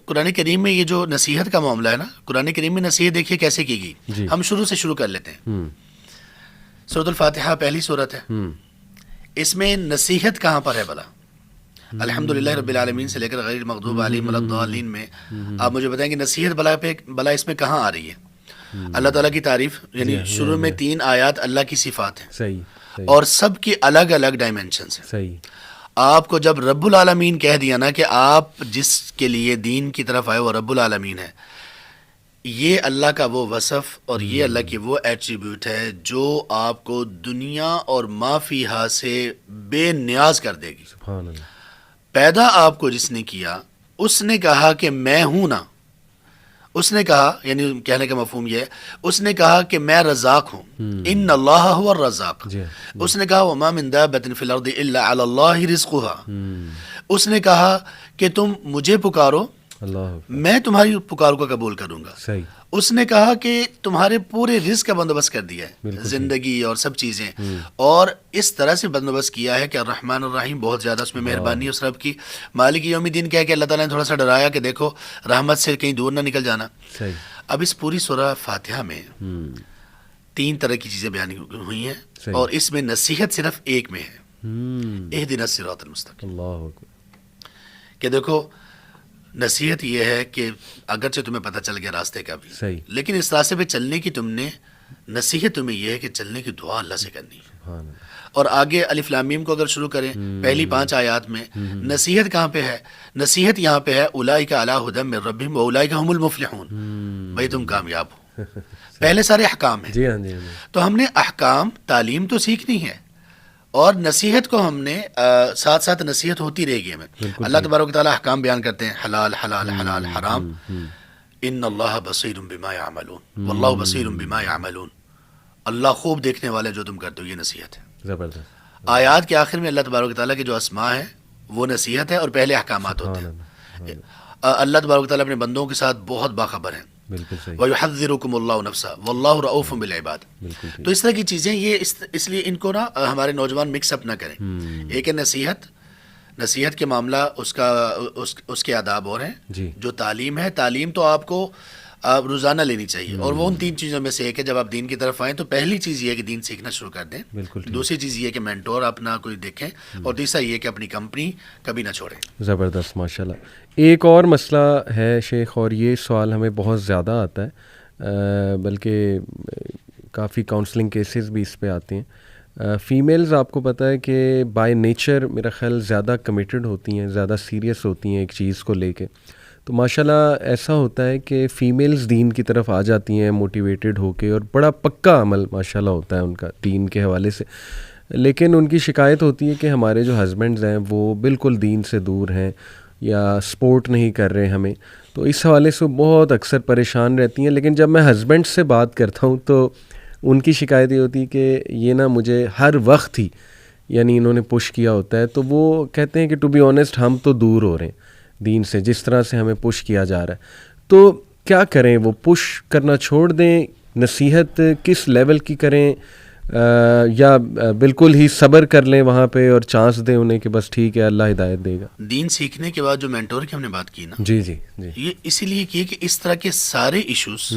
قرآن کریم میں یہ جو نصیحت کا معاملہ ہے نا، قرآن کریم میں نصیحت دیکھیے کیسے کی گئی. ہم شروع سے شروع کر لیتے ہیں. سورۃ الفاتحہ پہلی سورت ہے. اس میں نصیحت کہاں پر ہے بھلا؟ الحمدللہ رب العالمین سے لے کر غیر المغضوب علیہم ولا الضالین میں آپ مجھے بتائیں کہ نصیحت بلا اس میں کہاں آ رہی ہے؟ اللہ تعالیٰ کی تعریف، یعنی شروع میں 3 آیات اللہ کی صفات ہیں. صحیح. اور سب کی الگ الگ ڈائمینشنز ہیں. صحیح. آپ کو جب رب العالمین کہہ دیا نا کہ آپ جس کے لیے دین کی طرف آئے وہ رب العالمین ہے، یہ اللہ کا وہ وصف اور یہ اللہ کی وہ ایٹریبیوٹ ہے جو آپ کو دنیا اور ما فیہا سے بے نیاز کر دے گی. سبحان اللہ. پیدا آپ کو جس نے کیا اس نے کہا کہ میں ہوں نا، اس نے کہا، یعنی کہنے کا مفہوم یہ ہے، اس نے کہا کہ میں رزاق ہوں. ان اللہ هو الرزاق. اس نے کہا وما من دابۃ فی الارض الا علی اللہ رزقها. اس نے کہا کہ تم مجھے پکارو، اللہ میں تمہاری پکار کو قبول کروں گا. صحیح. اس نے کہا کہ تمہارے پورے رزق کا بندوبست کر دیا ہے، زندگی اور سب چیزیں، اور اس طرح سے بندوبست کیا ہے کہ الرحمن الرحیم، بہت زیادہ اس میں مہربانی اس رب کی. مالک یوم الدین کہہ کہ اللہ تعالیٰ نے تھوڑا سا ڈرایا کہ دیکھو رحمت سے کہیں دور نہ نکل جانا. صحیح. اب اس پوری سورہ فاتحہ میں 3 طرح کی چیزیں بیان ہوئی ہیں، صحیح. اور اس میں نصیحت صرف ایک میں ہے، اہدنا الصراط المستقیم. اللہ اکبر. کہ دیکھو نصیحت یہ ہے کہ اگرچہ تمہیں پتہ چل گیا راستے کا بھی، صحیح. لیکن اس راستے پہ چلنے کی تم نے نصیحت تمہیں یہ ہے کہ چلنے کی دعا اللہ سے کرنی ہے. سبحان اللہ. اور آگے الف لام میم کو اگر شروع کریں پہلی 5 آیات میں، نصیحت کہاں پہ ہے؟ نصیحت یہاں پہ ہے اولئک علی ھدی من ربہم واولئک ھم المفلحون. بھائی تم کامیاب ہو. پہلے سارے احکام ہیں. جی ہاں. جی. تو ہم نے احکام، تعلیم تو سیکھنی ہے، اور نصیحت کو ہم نے ساتھ ساتھ نصیحت ہوتی رہے گی ہمیں. اللہ تبارک و تعالیٰ احکام بیان کرتے ہیں، حلال حلال حلال حرام. ان اللہ بصیر بما یعملون واللہ بصیر بما یعملون. اللہ خوب دیکھنے والے جو تم کرتے ہو، یہ نصیحت ہے. زبردست. آیات کے آخر میں اللہ تبارک و تعالیٰ کے جو اسماء ہیں وہ نصیحت ہے، اور پہلے احکامات ہوتے ہیں. اللہ تبارک و تعالیٰ اپنے بندوں کے ساتھ بہت باخبر ہیں. بالکل صحیح. وَيُحَذِّرُكُمُ اللَّهُ نَفْسَهُ وَاللَّهُ رَءُوفٌ بِالْعِبَادِ. تو اس طرح کی چیزیں یہ اس لیے ان کو نا ہمارے نوجوان مکس اپ نہ کریں. ایک ہے نصیحت کے معاملہ، اس کے آداب اور ہیں. جی. جو تعلیم ہے، تعلیم تو آپ کو روزانہ لینی چاہیے، اور وہ ان 3 چیزوں میں سے ایک ہے. جب آپ دین کی طرف آئیں تو پہلی چیز یہ ہے کہ دین سیکھنا شروع کر دیں. بالکل. دوسری چیز یہ ہے کہ مینٹور اپنا کوئی دیکھیں، اور تیسرا یہ کہ اپنی کمپنی کبھی نہ چھوڑیں. زبردست. ماشاء اللہ. ایک اور مسئلہ ہے شیخ، اور یہ سوال ہمیں بہت زیادہ آتا ہے، بلکہ کافی کاؤنسلنگ کیسز بھی اس پہ آتے ہیں. فیمیلز آپ کو پتہ ہے کہ بائی نیچر میرا خیال زیادہ کمیٹڈ ہوتی ہیں، زیادہ سیریس ہوتی ہیں ایک چیز کو لے کے. تو ماشاءاللہ ایسا ہوتا ہے کہ فیمیلز دین کی طرف آ جاتی ہیں موٹیویٹڈ ہو کے، اور بڑا پکا عمل ماشاءاللہ ہوتا ہے ان کا دین کے حوالے سے. لیکن ان کی شکایت ہوتی ہے کہ ہمارے جو ہسبینڈز ہیں وہ بالکل دین سے دور ہیں یا سپورٹ نہیں کر رہے ہمیں. تو اس حوالے سے بہت اکثر پریشان رہتی ہیں. لیکن جب میں ہسبینڈ سے بات کرتا ہوں تو ان کی شکایت یہ ہوتی ہے کہ یہ نا مجھے ہر وقت ہی، یعنی انہوں نے پش کیا ہوتا ہے. تو وہ کہتے ہیں کہ ٹو بی آنیسٹ ہم تو دور ہو رہے ہیں دین سے، جس طرح سے ہمیں پش کیا جا رہا ہے. تو کیا کریں؟ وہ پش کرنا چھوڑ دیں؟ نصیحت کس لیول کی کریں؟ یا بالکل ہی صبر کر لیں وہاں پہ اور چانس دیں انہیں کہ بس ٹھیک ہے اللہ ہدایت دے گا؟ دین سیکھنے کے بعد جو مینٹور کی ہم نے بات کی نا، جی جی جی، یہ اسی لیے کی کہ اس طرح کے سارے ایشوز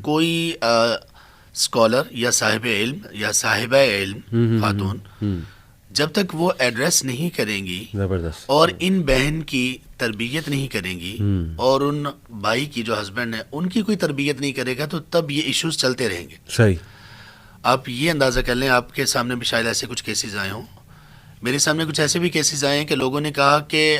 کوئی اسکالر یا صاحب علم یا صاحبہ علم خاتون جب تک وہ ایڈریس نہیں کریں گی، زبردست، اور ان بہن کی تربیت نہیں کریں گی، اور ان بھائی کی جو ہسبینڈ ہیں ان کی کوئی تربیت نہیں کرے گا، تو تب یہ ایشوز چلتے رہیں گے. صحیح. آپ یہ اندازہ کر لیں، آپ کے سامنے بھی شاید ایسے کچھ کیسز آئے ہوں، میرے سامنے کچھ ایسے بھی کیسز آئے ہیں کہ لوگوں نے کہا کہ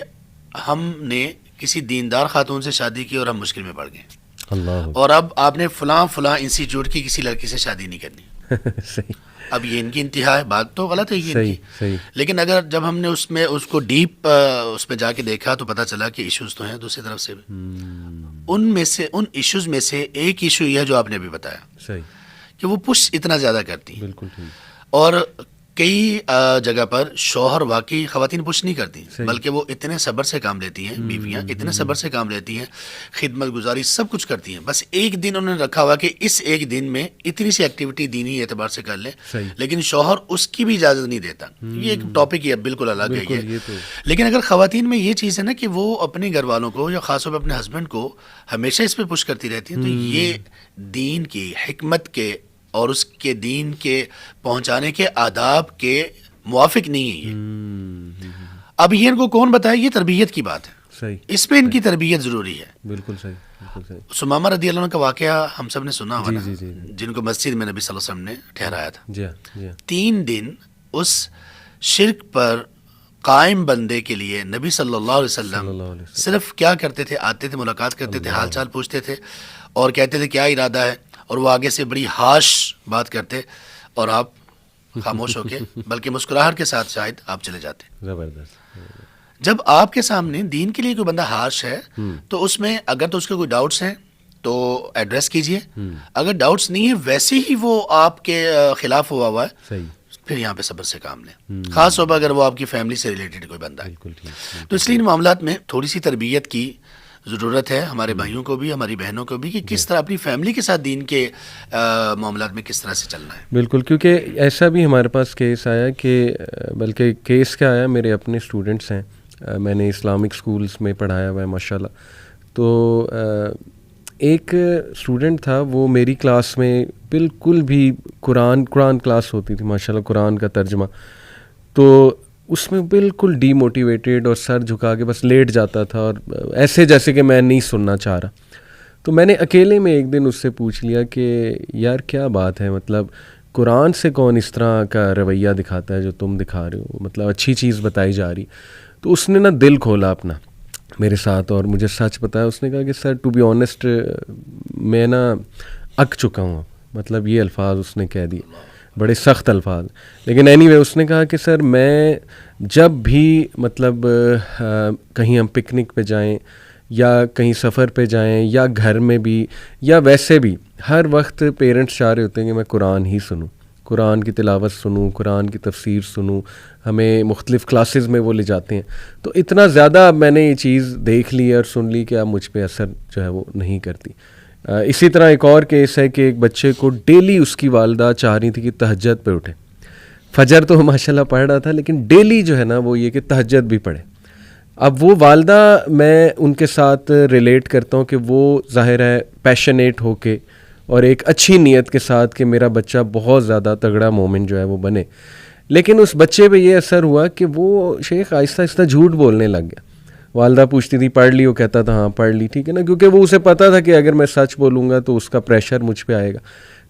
ہم نے کسی دیندار خاتون سے شادی کی اور ہم مشکل میں پڑ گئے، اللہ، اور اور اب آپ نے فلاں انسٹیٹیوٹ کی کسی لڑکی سے شادی نہیں کرنی. صحیح. اب یہ ان کی انتہا ہے، بات تو غلط ہے یہ ان کی. صحیح. لیکن اگر جب ہم نے اس کو ڈیپ اس میں جا کے دیکھا تو پتہ چلا کہ ایشوز تو ہیں دوسری طرف سے بھی. ان ایشوز میں سے ایک ایشو یہ ہے جو آپ نے بھی بتایا، صحیح، کہ وہ پش اتنا زیادہ کرتی ہیں. بالکل ٹھیک. اور کئی جگہ پر شوہر واقعی خواتین پوچھ نہیں کرتی، بلکہ وہ اتنے صبر سے کام لیتی ہیں، بیویاں اتنے صبر سے کام لیتی ہیں، خدمت گزاری سب کچھ کرتی ہیں، بس ایک دن انہوں نے رکھا ہوا کہ اس ایک دن میں اتنی سی ایکٹیویٹی دینی اعتبار سے کر لیں، لیکن شوہر اس کی بھی اجازت نہیں دیتا. یہ ایک ٹاپک ہے بالکل الگ ہے یہ. لیکن اگر خواتین میں یہ چیز ہے نا کہ وہ اپنے گھر والوں کو یا خاص طور پہ اپنے ہسبینڈ کو ہمیشہ اس پہ پش کرتی رہتی ہیں، تو یہ دین کی حکمت کے اور اس کے دین کے پہنچانے کے آداب کے موافق نہیں ہے یہ. اب یہ ان کو کون بتائے؟ یہ تربیت کی بات ہے، صحیح، اس پہ ان کی تربیت ضروری ہے. بالکل صحیح، بالکل صحیح. سمامہ رضی اللہ عنہ کا واقعہ ہم سب نے سنا ہوا نا، جی. جن کو مسجد میں نبی صلی اللہ علیہ وسلم نے ٹھہرایا تھا. جی 3 دن اس شرک پر قائم بندے کے لیے نبی صلی اللہ علیہ وسلم صرف کیا کرتے تھے؟ آتے تھے، ملاقات کرتے تھے، حال چال پوچھتے تھے اور کہتے تھے کیا ارادہ ہے، اور وہ آگے سے بڑی ہارش بات کرتے اور آپ خاموش ہو کے بلکہ مسکراہٹ کے ساتھ شاید آپ چلے جاتے. زبردست. جب آپ کے سامنے دین کے لیے کوئی بندہ ہارش ہے تو اس میں اگر تو اس کے کوئی ڈاؤٹس ہیں تو ایڈریس کیجئے، اگر ڈاؤٹس نہیں ہے ویسے ہی وہ آپ کے خلاف ہوا ہے، صحیح، پھر یہاں پہ صبر سے کام لیں، خاص طور پر اگر وہ آپ کی فیملی سے ریلیٹڈ کوئی بندہ ہے. بالکل ٹھیک. تو اس لیے ان معاملات میں تھوڑی سی تربیت کی ضرورت ہے، ہمارے بھائیوں کو بھی، ہماری بہنوں کو بھی، کہ کس طرح اپنی فیملی کے ساتھ دین کے معاملات میں کس طرح سے چلنا ہے. بالکل، کیونکہ ایسا بھی ہمارے پاس کیس آیا کہ بلکہ کیس کیا آیا، میرے اپنے اسٹوڈنٹس ہیں، میں نے اسلامک اسکولس میں پڑھایا ہوا ہے ماشاء اللہ. تو ایک اسٹوڈنٹ تھا، وہ میری کلاس میں بالکل بھی قرآن کلاس ہوتی تھی ماشاء اللہ، قرآن کا ترجمہ، تو اس میں بالکل ڈی موٹیویٹیڈ اور سر جھکا کے بس لیٹ جاتا تھا اور ایسے جیسے کہ میں نہیں سننا چاہ رہا. تو میں نے اکیلے میں ایک دن اس سے پوچھ لیا کہ یار کیا بات ہے، مطلب قرآن سے کون اس طرح کا رویہ دکھاتا ہے جو تم دکھا رہے ہو، مطلب اچھی چیز بتائی جا رہی. تو اس نے نا دل کھولا اپنا میرے ساتھ اور مجھے سچ بتایا. اس نے کہا کہ سر ٹو بی آنیسٹ میں نا اک چکا ہوں، مطلب یہ الفاظ اس نے کہہ دیے، بڑے سخت الفاظ. لیکن اینی وے اس نے کہا کہ سر میں جب بھی مطلب کہیں ہم پکنک پہ جائیں یا کہیں سفر پہ جائیں یا گھر میں بھی یا ویسے بھی، ہر وقت پیرنٹس چاہ رہے ہوتے ہیں کہ میں قرآن ہی سنوں، قرآن کی تلاوت سنوں، قرآن کی تفسیر سنوں. ہمیں مختلف کلاسز میں وہ لے جاتے ہیں. تو اتنا زیادہ میں نے یہ چیز دیکھ لی اور سن لی کہ اب مجھ پہ اثر جو ہے وہ نہیں کرتی. اسی طرح ایک اور کیس ہے کہ ایک بچے کو ڈیلی اس کی والدہ چاہ رہی تھی کہ تہجد پہ اٹھے. فجر تو ماشاء اللہ پڑھ رہا تھا لیکن ڈیلی جو ہے نا وہ یہ کہ تہجد بھی پڑھے. اب وہ والدہ میں ان کے ساتھ ریلیٹ کرتا ہوں کہ وہ ظاہر ہے پیشنیٹ ہو کے اور ایک اچھی نیت کے ساتھ کہ میرا بچہ بہت زیادہ تگڑا مومن جو ہے وہ بنے. لیکن اس بچے پہ یہ اثر ہوا کہ وہ شیخ آہستہ آہستہ جھوٹ بولنے لگ گیا. والدہ پوچھتی تھی پڑھ لی، وہ کہتا تھا ہاں پڑھ لی، ٹھیک ہے نا، کیونکہ وہ اسے پتہ تھا کہ اگر میں سچ بولوں گا تو اس کا پریشر مجھ پہ آئے گا.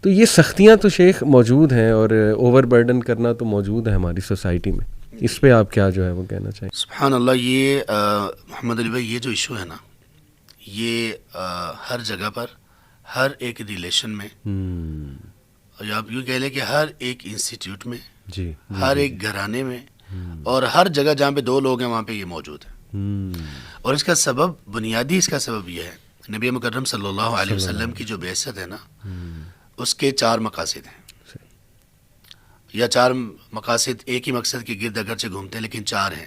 تو یہ سختیاں تو شیخ موجود ہیں اور اوور برڈن کرنا تو موجود ہے ہماری سوسائٹی میں. اس پہ آپ کیا جو ہے وہ کہنا چاہیں؟ سبحان اللہ. یہ محمد علی بھائی، یہ جو ایشو ہے نا، یہ ہر جگہ پر، ہر ایک ریلیشن میں، یا آپ یوں کہہ لیں کہ ہر ایک انسٹیٹیوٹ میں، جی ہر ایک گھرانے میں، اور ہر جگہ جہاں پہ 2 لوگ ہیں وہاں پہ یہ موجود ہے. اور اس کا سبب، بنیادی اس کا سبب یہ ہے، نبی مکرم صلی اللہ علیہ وسلم کی جو بعثت ہے نا، اس کے 4 مقاصد ہیں، یا 4 مقاصد ایک ہی مقصد کے گرد اگرچہ گھومتے ہیں لیکن 4 ہیں.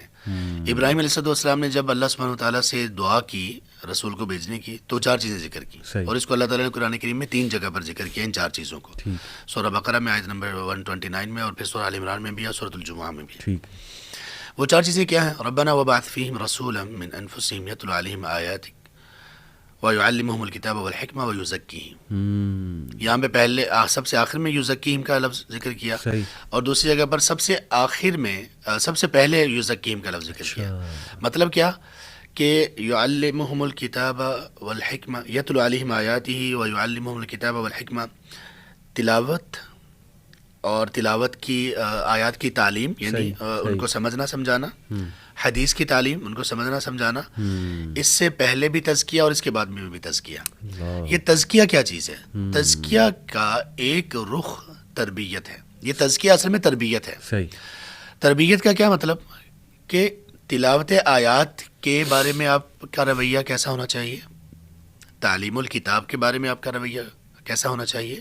ابراہیم علیہ السلام نے جب اللہ سبحانہ وتعالیٰ سے دعا کی رسول کو بھیجنے کی تو 4 چیزیں ذکر کی، اور اس کو اللہ تعالیٰ نے قرآن کریم میں 3 جگہ پر ذکر کیا ان 4 چیزوں کو. سورہ بقرہ میں آیت نمبر 129 میں، اور پھر سورہ آل عمران میں بھی، اور سورۃ الجمعہ میں بھی. وہ 4 چیزیں کیا ہیں؟ ربنا وبعث فیہم رسولا من انفسہم یتلو علیہم آیاتک ویعلمہم الکتاب والحکمہ ویزکیہم. یہاں پہ پہلے سب سے آخر میں یزکیہم کا لفظ ذکر کیا، اور دوسری جگہ پر سب سے آخر میں سب سے پہلے یزکیہم کا لفظ ذکر کیا. مطلب کیا کہ یعلمہم الکتاب والحکمہ، یتلو علیہم آیاتہ ویعلمہم الکتاب والحکمہ، تلاوت اور تلاوت کی آیات کی تعلیم، یعنی ان کو سمجھنا سمجھانا، حدیث کی تعلیم، ان کو سمجھنا سمجھانا. اس سے پہلے بھی تزکیہ اور اس کے بعد میں بھی تزکیہ. یہ تزکیہ کیا چیز ہے؟ تزکیہ کا ایک رخ تربیت ہے. یہ تزکیہ اصل میں تربیت ہے. تربیت کا کیا مطلب؟ کہ تلاوت آیات کے بارے میں آپ کا رویہ کیسا ہونا چاہیے، تعلیم الکتاب کے بارے میں آپ کا رویہ کیسا ہونا چاہیے،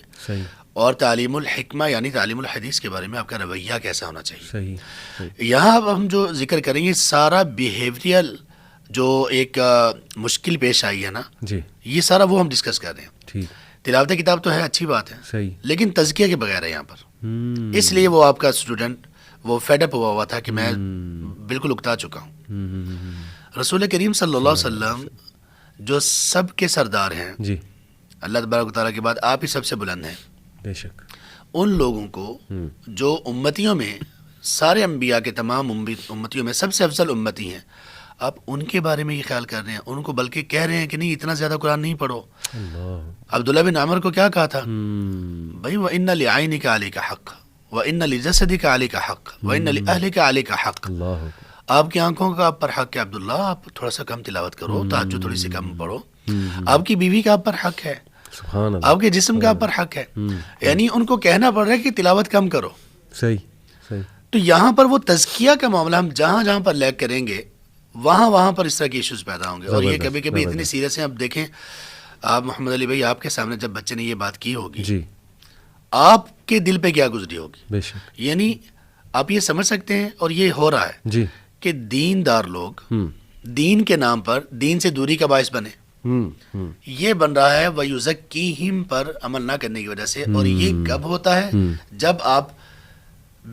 اور تعلیم الحکمہ یعنی تعلیم الحدیث کے بارے میں آپ کا رویہ کیسا ہونا چاہیے. صحیح. یہاں اب ہم جو ذکر کریں گے سارا بیہیویئرل جو ایک مشکل پیش آئی ہے نا, جی یہ سارا وہ ہم ڈسکس کر رہے ہیں. ٹھیک. تلاوت کتاب تو ہے, اچھی بات ہے, صحیح. لیکن تزکیہ کے بغیر ہے یہاں پر. اس لیے وہ آپ کا اسٹوڈنٹ وہ فیڈ اپ ہوا تھا کہ میں بالکل اکتا چکا ہوں. رسول کریم صلی اللہ علیہ وسلم جو سب کے سردار ہیں, جی اللہ تبارک و تعالیٰ کے بعد آپ ہی سب سے بلند ہیں, بے شک. ان لوگوں کو جو امتیوں میں سارے انبیاء کے تمام امتیوں میں سب سے افضل امتی ہیں, آپ ان کے بارے میں یہ خیال کر رہے ہیں, ان کو بلکہ کہہ رہے ہیں کہ نہیں اتنا زیادہ قرآن نہیں پڑھو. اللہ. عبداللہ بن عمر کو کیا کہا تھا, بھائی وَإِنَّ لِعَيْنِكَ عَلَيْكَ حَقٌّ وَإِنَّ لِجَسَدِكَ عَلَيْكَ حَقٌّ وَإِنَّ لِأَهْلِكَ عَلَيْكَ حَقٌّ. اللہ. آپ کی آنکھوں کا آپ پر حق ہے عبداللہ, آپ تھوڑا سا کم تلاوت کرو, تہجد تھوڑی سی کم پڑھو. آپ کی بیوی کا آپ پر حق ہے, سبحان اللہ. آپ کے جسم کا آپ پر حق ہے. یعنی ان کو کہنا پڑ رہا ہے کہ تلاوت کم کرو. صحیح صحیح. تو یہاں پر وہ تزکیہ کا معاملہ ہم جہاں جہاں پر لیک کریں گے وہاں پر اس طرح کے ایشوز پیدا ہوں گے. اور یہ کبھی کبھی اتنی سیریس ہیں. اب دیکھیں آپ محمد علی بھائی, آپ کے سامنے جب بچے نے یہ بات کی ہوگی, جی آپ کے دل پہ کیا گزری ہوگی. بے شک. یعنی آپ یہ سمجھ سکتے ہیں, اور یہ ہو رہا ہے جی کہ دیندار لوگ دین کے نام پر دین سے دوری کا باعث بنے. یہ بن رہا ہے وَيُزَكِّيهِمْ پر عمل نہ کرنے کی وجہ سے. اور یہ کب ہوتا ہے, جب آپ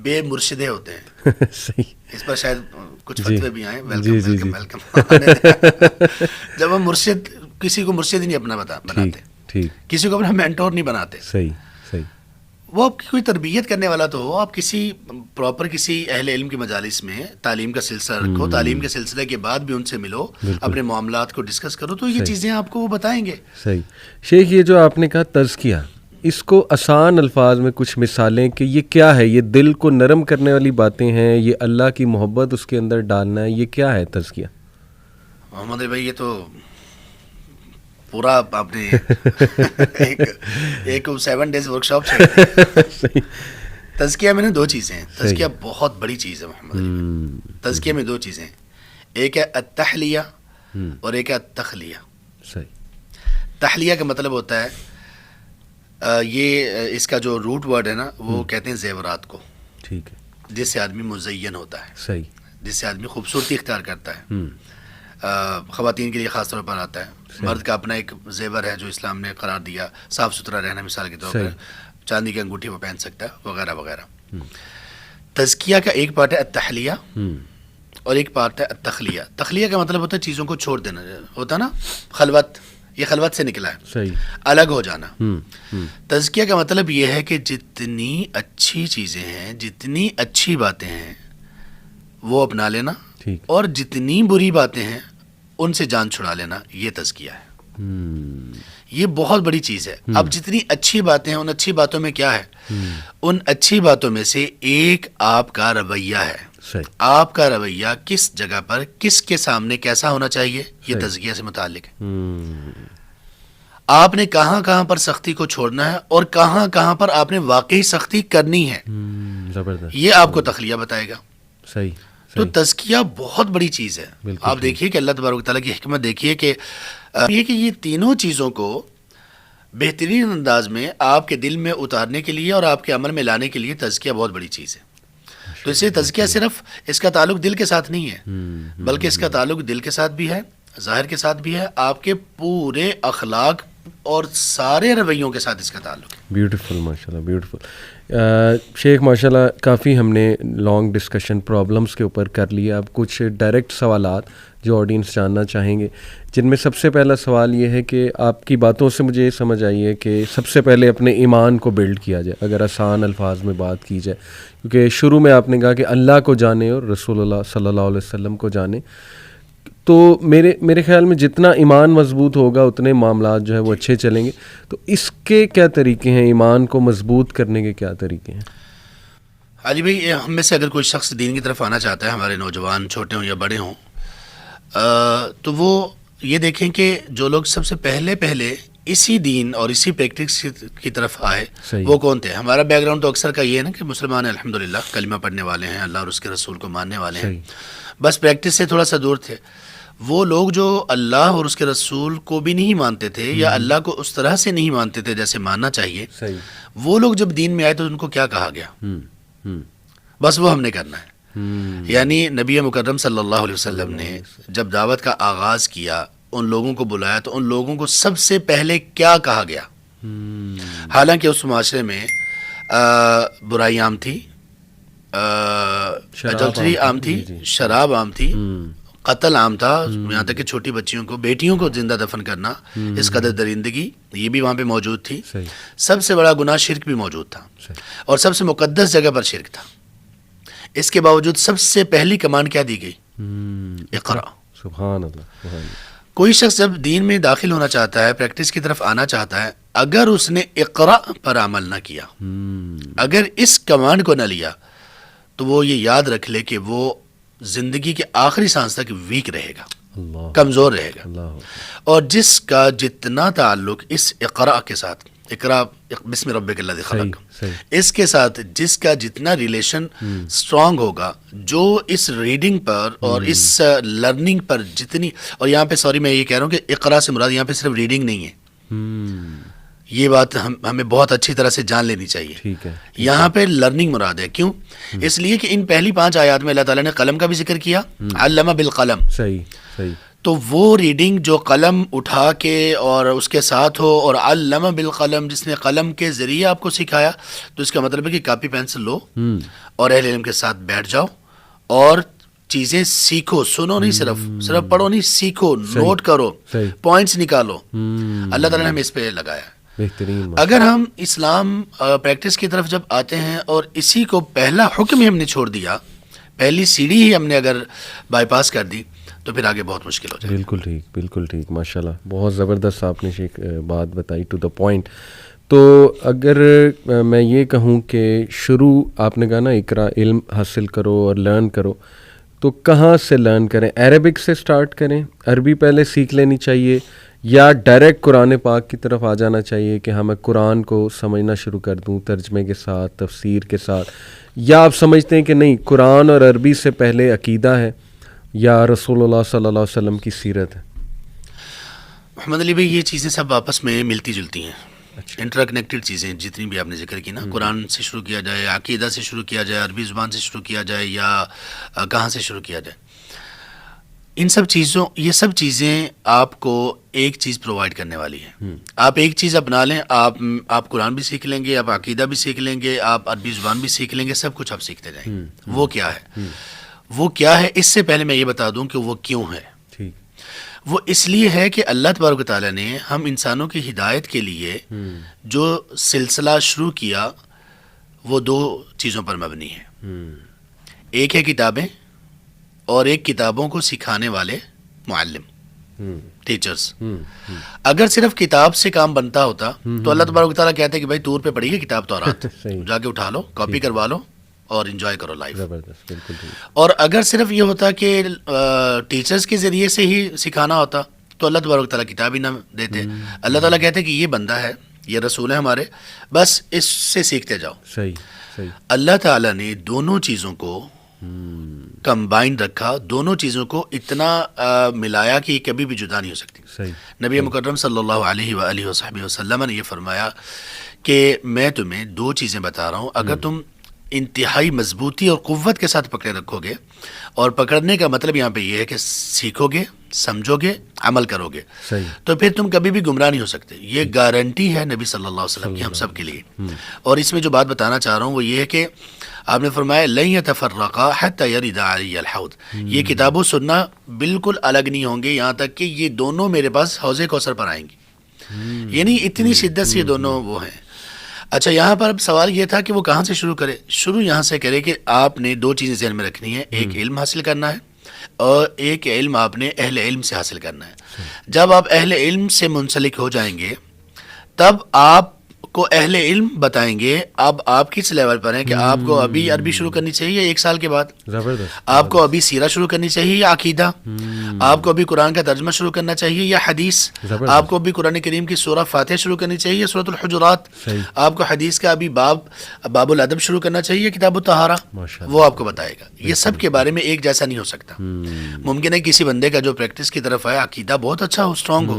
بے مرشدے ہوتے ہیں. صحیح. اس پر شاید کچھ فتوے بھی آئیں. جی جی ویلکم ویلکم. جب ہم مرشد کسی کو مرشد ہی نہیں اپنا بناتے, ٹھیک. کسی کو اپنا مینٹور نہیں بناتے, صحیح صحیح. وہ آپ کی کوئی تربیت کرنے والا تو ہو, آپ کسی پراپر کسی اہل علم کی مجالس میں تعلیم کا سلسلہ رکھو, تعلیم کے سلسلے کے بعد بھی ان سے ملو, اپنے معاملات کو ڈسکس کرو, تو یہ چیزیں آپ کو وہ بتائیں گے. صحیح. شیخ یہ جو آپ نے کہا تزکیہ, اس کو آسان الفاظ میں کچھ مثالیں کہ یہ کیا ہے, یہ دل کو نرم کرنے والی باتیں ہیں, یہ اللہ کی محبت اس کے اندر ڈالنا ہے, یہ کیا ہے تزکیہ؟ محمد علی بھائی یہ تو پورا آپ نے ایک 7 days ورک شاپ. تزکیہ میں نے 2 چیزیں ہیں. تزکیہ بہت بڑی چیز ہے محمد علی. تزکیہ میں 2 چیزیں ہیں, ایک ہے التحلیہ اور ایک ہے التخلیہ. صحیح. تحلیہ کا مطلب ہوتا ہے یہ اس کا جو روٹ ورڈ ہے نا, وہ کہتے ہیں زیورات کو, ٹھیک ہے, جس سے آدمی مزین ہوتا ہے, صحیح, جس سے آدمی خوبصورتی اختیار کرتا ہے. خواتین کے لیے خاص طور پر آتا ہے. مرد کا اپنا ایک زیور ہے جو اسلام نے قرار دیا, صاف ستھرا رہنا, مثال کے طور پر چاندی کی انگوٹھی وہ پہن سکتا ہے وغیرہ وغیرہ. تزکیہ کا ایک پارٹ ہے التحلیہ اور ایک پارٹ ہے التخلیہ. تخلیہ کا مطلب ہوتا ہے چیزوں کو چھوڑ دینا, ہوتا نا خلوت, یہ خلوت سے نکلا ہے, صحیح, الگ ہو جانا. تزکیہ کا مطلب یہ ہے کہ جتنی اچھی چیزیں ہیں, جتنی اچھی باتیں ہیں وہ اپنا لینا, اور جتنی بری باتیں ہیں ان سے جان چھڑا لینا, یہ تزکیہ ہے. یہ بہت بڑی چیز ہے. اب جتنی اچھی باتیں ہیں, ان اچھی باتوں میں کیا ہے, ان اچھی باتوں میں سے ایک آپ کا رویہ ہے. آپ کا رویہ کس جگہ پر کس کے سامنے کیسا ہونا چاہیے, یہ تزکیہ سے متعلق ہے. آپ نے کہاں کہاں پر سختی کو چھوڑنا ہے اور کہاں کہاں پر آپ نے واقعی سختی کرنی ہے, یہ آپ کو تخلیہ بتائے گا. صحیح. تو تزکیہ بہت بڑی چیز ہے. آپ دیکھیے کہ اللہ تبارک و تعالیٰ کی حکمت دیکھیے کہ یہ تینوں چیزوں کو بہترین انداز میں آپ کے دل میں اتارنے کے لیے اور آپ کے عمل میں لانے کے لیے تزکیہ بہت بڑی چیز ہے. تو اس سے تزکیہ صرف اس کا تعلق دل کے ساتھ نہیں ہے, بلکہ اس کا تعلق دل کے ساتھ بھی ہے, ظاہر کے ساتھ بھی ہے, آپ کے پورے اخلاق اور سارے رویوں کے ساتھ اس کا تعلق ہے. بیوٹیفل, ماشاء اللہ, بیوٹیفل. شیخ ماشاء اللہ کافی ہم نے لانگ ڈسکشن پرابلمس کے اوپر کر لیا. اب کچھ ڈائریکٹ سوالات جو آڈینس جاننا چاہیں گے, جن میں سب سے پہلا سوال یہ ہے کہ آپ کی باتوں سے مجھے یہ سمجھ آئی ہے کہ سب سے پہلے اپنے ایمان کو بلڈ کیا جائے, اگر آسان الفاظ میں بات کی جائے, کیونکہ شروع میں آپ نے کہا کہ اللہ کو جانے اور رسول اللہ صلی اللہ علیہ وسلم کو جانے. تو میرے خیال میں جتنا ایمان مضبوط ہوگا اتنے معاملات جو ہے وہ اچھے چلیں گے. تو اس کے کیا طریقے ہیں, ایمان کو مضبوط کرنے کے کیا طریقے ہیں؟ علی بھائی, ہم میں سے اگر کوئی شخص دین کی طرف آنا چاہتا ہے, ہمارے نوجوان چھوٹے ہوں یا بڑے ہوں, تو وہ یہ دیکھیں کہ جو لوگ سب سے پہلے اسی دین اور اسی پریکٹس کی طرف آئے وہ کون تھے. ہمارا بیک گراؤنڈ تو اکثر کا یہ ہے نا کہ مسلمان ہیں, الحمدللہ کلمہ پڑھنے والے ہیں, اللہ اور اس کے رسول کو ماننے والے ہیں, بس پریکٹس سے تھوڑا سا دور تھے. وہ لوگ جو اللہ اور اس کے رسول کو بھی نہیں مانتے تھے یا اللہ کو اس طرح سے نہیں مانتے تھے جیسے ماننا چاہیے، صحیح. وہ لوگ جب دین میں آئے تو ان کو کیا کہا گیا؟ بس وہ ہم نے کرنا ہے. یعنی نبی مکرم صلی اللہ علیہ وسلم نے جب دعوت کا آغاز کیا، ان لوگوں کو بلایا، تو ان لوگوں کو سب سے پہلے کیا کہا گیا؟ حالانکہ اس معاشرے میں برائی عام تھی، اڈلٹری عام تھی، شراب عام تھی، قتل عام تھا، یہاں تک کہ چھوٹی بچیوں کو، بیٹیوں کو زندہ دفن کرنا، اس قدر درندگی یہ بھی وہاں پہ موجود تھی. سب سے بڑا گناہ شرک بھی موجود تھا، اور سب سے مقدس جگہ پر شرک تھا. اس کے باوجود سب سے پہلی کمانڈ کیا دی گئی؟ اقرا. سبحان اللہ. کوئی شخص جب دین میں داخل ہونا چاہتا ہے، پریکٹس کی طرف آنا چاہتا ہے، اگر اس نے اقرا پر عمل نہ کیا، اگر اس کمانڈ کو نہ لیا، تو وہ یہ یاد رکھ لے کہ وہ زندگی کے آخری سانس تک ویک رہے گا، کمزور رہے گا. اور جس کا جتنا تعلق اس اقرا کے ساتھ، اقرا بسم ربک الذی خلق، اس کے ساتھ جس کا جتنا ریلیشن اسٹرانگ ہوگا، جو اس ریڈنگ پر اور اس لرننگ پر جتنی، اور یہاں پہ سوری میں یہ کہہ رہا ہوں کہ اقرا سے مراد یہاں پہ صرف ریڈنگ نہیں ہے. یہ بات ہمیں بہت اچھی طرح سے جان لینی چاہیے. یہاں پہ لرننگ مراد ہے. کیوں؟ اس لیے کہ ان پہلی 5 آیات میں اللہ تعالیٰ نے قلم کا بھی ذکر کیا، علم بالقلم. صحیح. تو وہ ریڈنگ جو قلم اٹھا کے اور اس کے ساتھ ہو، اور علم بالقلم، جس نے قلم کے ذریعے آپ کو سکھایا، تو اس کا مطلب ہے کہ کاپی پینسل لو اور اہل علم کے ساتھ بیٹھ جاؤ اور چیزیں سیکھو. سنو نہیں، صرف پڑھو نہیں، سیکھو، نوٹ کرو، پوائنٹس نکالو. اللہ تعالیٰ نے ہمیں اس پہ لگایا. اگر ہم اسلام پریکٹس کی طرف جب آتے ہیں اور اسی کو پہلا حکم ہی ہم نے چھوڑ دیا، پہلی سیڑھی ہی ہم نے اگر بائی پاس کر دی، تو پھر آگے بہت مشکل ہو جائے. بالکل ٹھیک. ماشاءاللہ، بہت زبردست آپ نے شیخ بات بتائی، ٹو دا پوائنٹ. تو اگر میں یہ کہوں کہ شروع آپ نے کہا نا اقرا، علم حاصل کرو اور لرن کرو، تو کہاں سے لرن کریں؟ عربک سے سٹارٹ کریں، عربی پہلے سیکھ لینی چاہیے، یا ڈائریکٹ قرآن پاک کی طرف آ جانا چاہیے کہ ہاں میں قرآن کو سمجھنا شروع کر دوں ترجمے کے ساتھ، تفسیر کے ساتھ؟ یا آپ سمجھتے ہیں کہ نہیں، قرآن اور عربی سے پہلے عقیدہ ہے یا رسول اللہ صلی اللہ علیہ وسلم کی سیرت ہے؟ محمد علی بھائی، یہ چیزیں سب آپس میں ملتی جلتی ہیں، انٹر کنیکٹڈ چیزیں جتنی بھی آپ نے ذکر کی نا. قرآن سے شروع کیا جائے، عقیدہ سے شروع کیا جائے، عربی زبان سے شروع کیا جائے، یا کہاں سے شروع کیا جائے، ان سب چیزوں، یہ سب چیزیں آپ کو ایک چیز پرووائڈ کرنے والی ہے. آپ ایک چیز اپنا لیں، آپ قرآن بھی سیکھ لیں گے، آپ عقیدہ بھی سیکھ لیں گے، آپ عربی زبان بھی سیکھ لیں گے، سب کچھ آپ سیکھتے جائیں گے. وہ کیا ہے؟ اس سے پہلے میں یہ بتا دوں کہ وہ کیوں ہے. وہ اس لیے ہے کہ اللہ تبارک و تعالیٰ نے ہم انسانوں کی ہدایت کے لیے جو سلسلہ شروع کیا، وہ 2 چیزوں پر مبنی ہے. ایک ہے کتابیں، اور ایک کتابوں کو سکھانے والے معلم، ٹیچرز. اگر صرف کتاب سے کام بنتا ہوتا تو اللہ تبارک و تعالیٰ کہتے کہ بھائی طور پہ پڑھی ہے کتاب تورات، جا کے اٹھا لو، کاپی کروا لو اور انجوائے کرو لائف. اور اگر صرف یہ ہوتا کہ ٹیچرز کے ذریعے سے ہی سکھانا ہوتا تو اللہ تبارک و تعالیٰ کتاب ہی نہ دیتے. اللہ تعالیٰ کہتے کہ یہ بندہ ہے، یہ رسول ہے ہمارے، بس اس سے سیکھتے جاؤ. اللہ تعالیٰ نے دونوں چیزوں کو کمبائن رکھا، دونوں چیزوں کو اتنا ملایا کہ یہ کبھی بھی جدا نہیں ہو سکتی. نبی مکرم صلی اللہ علیہ وآلہ وصحبہ وسلم نے یہ فرمایا کہ میں تمہیں 2 چیزیں بتا رہا ہوں، اگر تم انتہائی مضبوطی اور قوت کے ساتھ پکڑے رکھو گے، اور پکڑنے کا مطلب یہاں پہ یہ ہے کہ سیکھو گے، سمجھو گے، عمل کرو گے، تو پھر تم کبھی بھی گمراہ نہیں ہو سکتے. یہ گارنٹی ہے نبی صلی اللہ علیہ وسلم کی ہم سب کے لیے. اور اس میں جو بات بتانا چاہ رہا ہوں وہ یہ ہے کہ آپ نے فرمایا لن یتفرقا حتی یرد علی الحوض، یہ کتاب و سننا بالکل الگ نہیں ہوں گے یہاں تک کہ یہ دونوں میرے پاس حوض کوثر پر آئیں گی. یعنی اتنی شدت سے یہ دونوں وہ ہیں. اچھا، یہاں پر اب سوال یہ تھا کہ وہ کہاں سے شروع کرے. شروع یہاں سے کرے کہ آپ نے 2 چیزیں ذہن میں رکھنی ہے، ایک علم حاصل کرنا ہے اور ایک علم آپ نے اہل علم سے حاصل کرنا ہے. جب آپ اہل علم سے منسلک ہو جائیں گے، تب آپ کو اہل علم بتائیں گے اب آپ کس لیول پر ہیں کہ آپ کو ابھی عربی شروع کرنی چاہیے ایک سال کے بعد, زبردست, آپ کو ابھی سیرہ شروع کرنی چاہیے یا عقیدہ, آپ کو ابھی قرآن کا ترجمہ شروع کرنا چاہیے یا حدیث, آپ کو ابھی قرآن کریم کی سورہ فاتحہ شروع کرنی چاہیے یا سورۃ الحجرات, آپ کو حدیث کا ابھی باب الادب شروع کرنا چاہیے کتاب الطہارہ, وہ آپ کو بتائے گا. یہ سب کے بارے میں ایک جیسا نہیں ہو سکتا. ممکن ہے کسی بندے کا جو پریکٹس کی طرف ہے عقیدہ بہت اچھا ہو, اسٹرانگ ہو,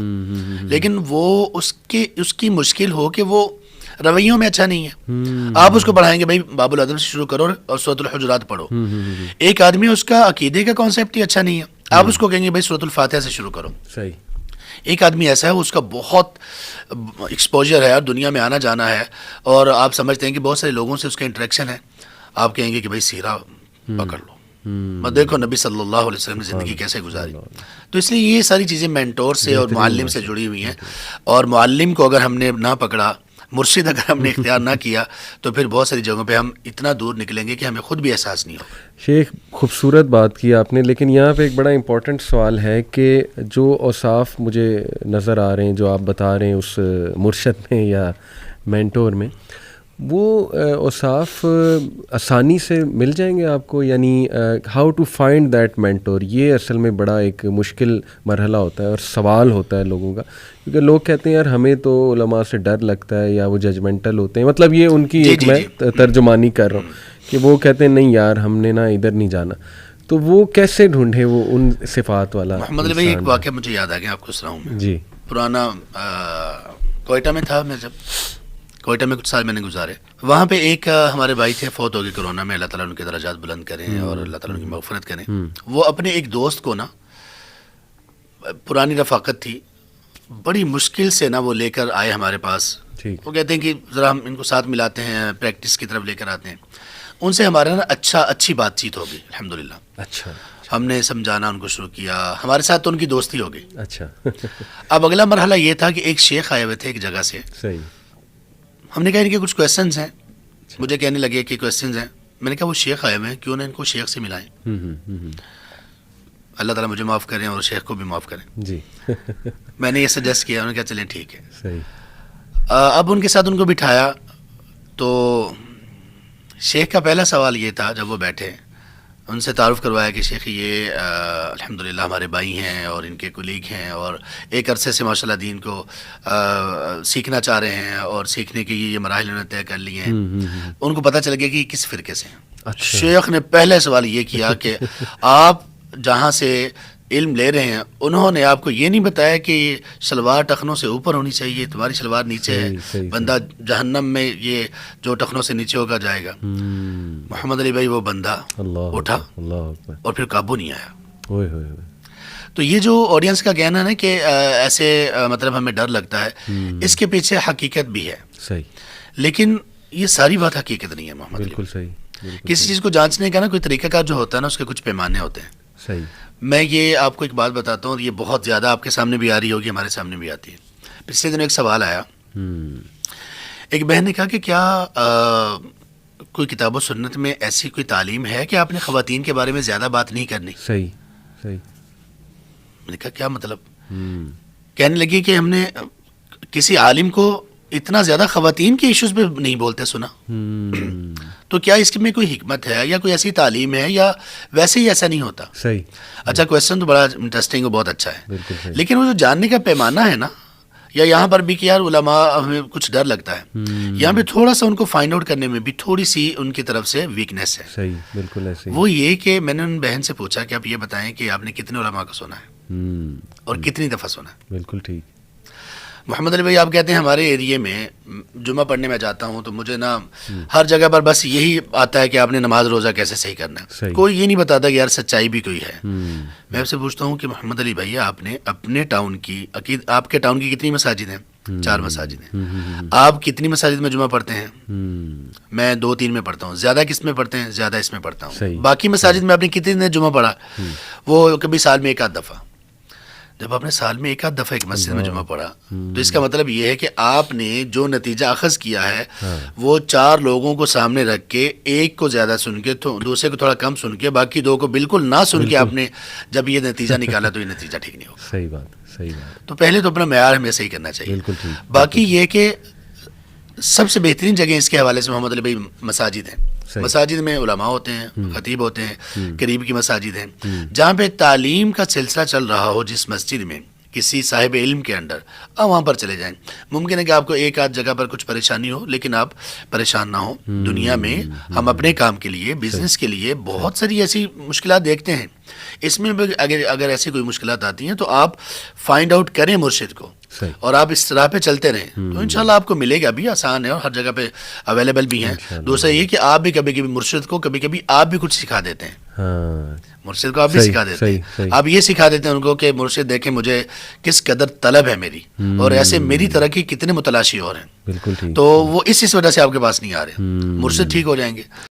لیکن وہ اس کی مشکل ہو کہ وہ رویوں میں اچھا نہیں ہے. آپ اس کو پڑھائیں گے بھائی باب الادب سے شروع کرو اور سورۃ الحجرات پڑھو. ایک آدمی اس کا عقیدے کا کانسیپٹ ہی اچھا نہیں ہے, آپ اس کو کہیں گے بھائی سورۃ الفاتحہ سے شروع کرو. صحیح. ایک آدمی ایسا ہے اس کا بہت ایکسپوجر ہے اور دنیا میں آنا جانا ہے اور آپ سمجھتے ہیں کہ بہت سارے لوگوں سے اس کا انٹریکشن ہے, آپ کہیں گے کہ بھائی سیرہ پکڑ لو, دیکھو نبی صلی اللہ علیہ وسلم نے زندگی کیسے گزاری. تو اس لیے یہ ساری چیزیں مینٹور سے اور معلم سے جڑی ہوئی ہیں, اور معلم کو اگر ہم نے نہ پکڑا, مرشد اگر ہم نے اختیار نہ کیا, تو پھر بہت ساری جگہوں پہ ہم اتنا دور نکلیں گے کہ ہمیں خود بھی احساس نہیں ہوگا. شیخ خوبصورت بات کی آپ نے, لیکن یہاں پہ ایک بڑا امپورٹنٹ سوال ہے کہ جو اوصاف مجھے نظر آ رہے ہیں جو آپ بتا رہے ہیں اس مرشد میں یا مینٹور میں, وہ اوصاف آسانی سے مل جائیں گے آپ کو, یعنی how to find that mentor, یہ اصل میں بڑا ایک مشکل مرحلہ ہوتا ہے اور سوال ہوتا ہے لوگوں کا, کیونکہ لوگ کہتے ہیں یار ہمیں تو علماء سے ڈر لگتا ہے یا وہ ججمنٹل ہوتے ہیں, مطلب یہ ان کی ایک میں ترجمانی کر رہا ہوں کہ وہ کہتے ہیں نہیں یار ہم نے نا ادھر نہیں جانا, تو وہ کیسے ڈھونڈے وہ ان صفات والا. محمد علی بھائی ایک واقعہ مجھے یاد آ گیا, آپ کو سناؤں میں. جی. پرانا کوئٹہ میں تھا, میں جب کوئٹہ میں کچھ سال میں نے گزارے, وہاں پہ ایک ہمارے بھائی تھے فوت ہو گئے کورونا میں, اللہ تعالیٰ ان کے درجات بلند کریں اور اللہ تعالیٰ ان کی مغفرت کریں. وہ اپنے ایک دوست کو نا, پرانی رفاقت تھی, بڑی مشکل سے نا وہ لے کر آئے ہمارے پاس. وہ کہتے ہیں کہ ذرا ہم ان کو ساتھ ملاتے ہیں, پریکٹس کی طرف لے کر آتے ہیں. ان سے ہمارا نا اچھی بات چیت ہو گئی الحمدللہ. اچھا. ہم نے سمجھانا ان کو شروع کیا, ہمارے ساتھ تو ان کی دوستی ہو گئی. اچھا. اب اگلا مرحلہ یہ تھا کہ ایک شیخ آئے ہوئے تھے ایک جگہ سے. صحیح. ہم نے کہا ان کے کچھ کویسچنز ہیں, مجھے کہنے لگے کہ کویسچنز ہیں. میں نے کہا وہ شیخ آئے ہوئے ہیں, کیوں نہ ان کو شیخ سے ملائیں. اللہ تعالیٰ مجھے معاف کریں اور شیخ کو بھی معاف کریں. جی. میں نے یہ سجیسٹ کیا, انہوں نے کہا چلیں ٹھیک ہے. صحیح. اب ان کے ساتھ ان کو بٹھایا تو شیخ کا پہلا سوال یہ تھا, جب وہ بیٹھے ان سے تعارف کروایا کہ شیخ یہ الحمدللہ ہمارے بھائی ہیں اور ان کے کولیگ ہیں اور ایک عرصے سے ماشاءاللہ دین کو سیکھنا چاہ رہے ہیں اور سیکھنے کے یہ مراحل انہوں نے طے کر لیے ہیں. ان کو پتہ چل گیا کہ یہ کس فرقے سے ہیں. شیخ نے پہلے سوال یہ کیا کہ آپ جہاں سے علم لے رہے ہیں انہوں نے آپ کو یہ نہیں بتایا کہ شلوار ٹخنوں سے اوپر ہونی چاہیے, تمہاری شلوار نیچے ہے, بندہ جہنم میں یہ جو ٹخنوں سے نیچے ہوگا جائے گا. محمد علی بھائی وہ بندہ اٹھا اور پھر قابو نہیں آیا. تو یہ جو آڈینس کا کہنا ہے نا کہ ایسے مطلب ہمیں ڈر لگتا ہے, اس کے پیچھے حقیقت بھی ہے. صحیح. لیکن یہ ساری بات حقیقت نہیں ہے محمد علی. بالکل صحیح. کسی چیز کو جانچنے کا نا کوئی طریقہ کار جو ہوتا ہے نا, اس کے کچھ پیمانے ہوتے ہیں. صحیح. میں یہ آپ کو ایک بات بتاتا ہوں, یہ بہت زیادہ آپ کے سامنے بھی آ رہی ہوگی, ہمارے سامنے بھی آتی ہے. پچھلے دنوں ایک سوال آیا, ایک بہن نے کہا کہ کیا کوئی کتاب و سنت میں ایسی کوئی تعلیم ہے کہ آپ نے خواتین کے بارے میں زیادہ بات نہیں کرنی. صحیح. صحیح. میں نے کہا کیا مطلب. کہنے لگی کہ ہم نے کسی عالم کو اتنا زیادہ خواتین کے ایشوز پہ نہیں بولتے سنا. تو کیا اس میں کوئی حکمت ہے یا کوئی ایسی تعلیم ہے یا ویسے ہی ایسا نہیں ہوتا. صحیح. اچھا کویسچن تو بڑا انٹرسٹنگ اور بہت اچھا ہے. بالکل. لیکن وہ جو جاننے کا پیمانہ ہے نا, یا یہاں پر بھی کہ یار علماء ہمیں کچھ ڈر لگتا ہے, یہاں پہ تھوڑا سا ان کو فائنڈ آؤٹ کرنے میں بھی تھوڑی سی ان کی طرف سے ویکنیس ہے. صحیح. بالکل ایسے. وہ یہ کہ میں نے ان بہن سے پوچھا کہ آپ یہ بتائیں کہ آپ نے کتنے علماء کو سنا ہے اور کتنی دفعہ سنا ہے. بالکل ٹھیک. محمد علی بھائی آپ کہتے ہیں ہمارے ایریے میں جمعہ پڑھنے میں جاتا ہوں تو مجھے نا ہر جگہ پر بس یہی آتا ہے کہ آپ نے نماز روزہ کیسے صحیح کرنا ہے, کوئی یہ نہیں بتاتا کہ یار سچائی بھی کوئی ہے. میں آپ سے پوچھتا ہوں کہ محمد علی بھائی آپ نے اپنے ٹاؤن کی آپ کے ٹاؤن کی کتنی مساجد ہیں؟ 4 مساجد ہیں. آپ کتنی مساجد میں جمعہ پڑھتے ہیں؟ میں 2-3 میں پڑھتا ہوں. زیادہ کس میں پڑھتے ہیں؟ زیادہ اس میں پڑھتا ہوں. باقی مساجد میں آپ نے کتنے دن جمعہ پڑھا؟ وہ کبھی سال میں 1 آدھ دفعہ. جب آپ نے سال میں 1 آدھ دفعہ ایک مسجد میں جمعہ پڑھا تو اس کا مطلب یہ ہے کہ آپ نے جو نتیجہ اخذ کیا ہے وہ 4 لوگوں کو سامنے رکھ کے, ایک کو زیادہ سن کے, دوسرے کو تھوڑا کم سن کے, باقی 2 کو بالکل نہ سن کے آپ نے جب یہ نتیجہ نکالا تو یہ نتیجہ ٹھیک نہیں ہوگا. صحیح بات. صحیح بات. تو پہلے تو اپنا معیار ہمیں صحیح کرنا چاہیے. بالکل ٹھیک. باقی یہ کہ سب سے بہترین جگہ اس کے حوالے سے محمد علی بھائی مساجد ہیں. صحیح. مساجد میں علماء ہوتے ہیں, خطیب ہوتے ہیں, قریب کی مساجد ہیں, جہاں پہ تعلیم کا سلسلہ چل رہا ہو جس مسجد میں کسی صاحب علم کے انڈر, آپ وہاں پر چلے جائیں. ممکن ہے کہ آپ کو ایک آدھ جگہ پر کچھ پریشانی ہو, لیکن آپ پریشان نہ ہوں. دنیا میں ہم اپنے کام کے لیے, بزنس کے لیے بہت ساری ایسی مشکلات دیکھتے ہیں. اس میں بھی اگر ایسی کوئی مشکلات آتی ہیں تو آپ فائنڈ آؤٹ کریں مرشد کو, اور آپ اس راہ پہ چلتے رہیں تو انشاءاللہ آپ کو ملے گا بھی. آسان ہے اور ہر جگہ پہ اویلیبل بھی ہیں. دوسرا یہ کہ آپ بھی کبھی کبھی مرشد کو کبھی کبھی آپ بھی کچھ سکھا دیتے ہیں. مرشد کو آپ بھی سکھا دیتے ہیں. آپ یہ سکھا دیتے ہیں ان کو کہ مرشد دیکھیں مجھے کس قدر طلب ہے میری, اور ایسے میری طرح کی کتنے متلاشی اور ہیں. بالکل ٹھیک. تو وہ اس وجہ سے آپ کے پاس نہیں آ رہے, مرشد ٹھیک ہو جائیں گے.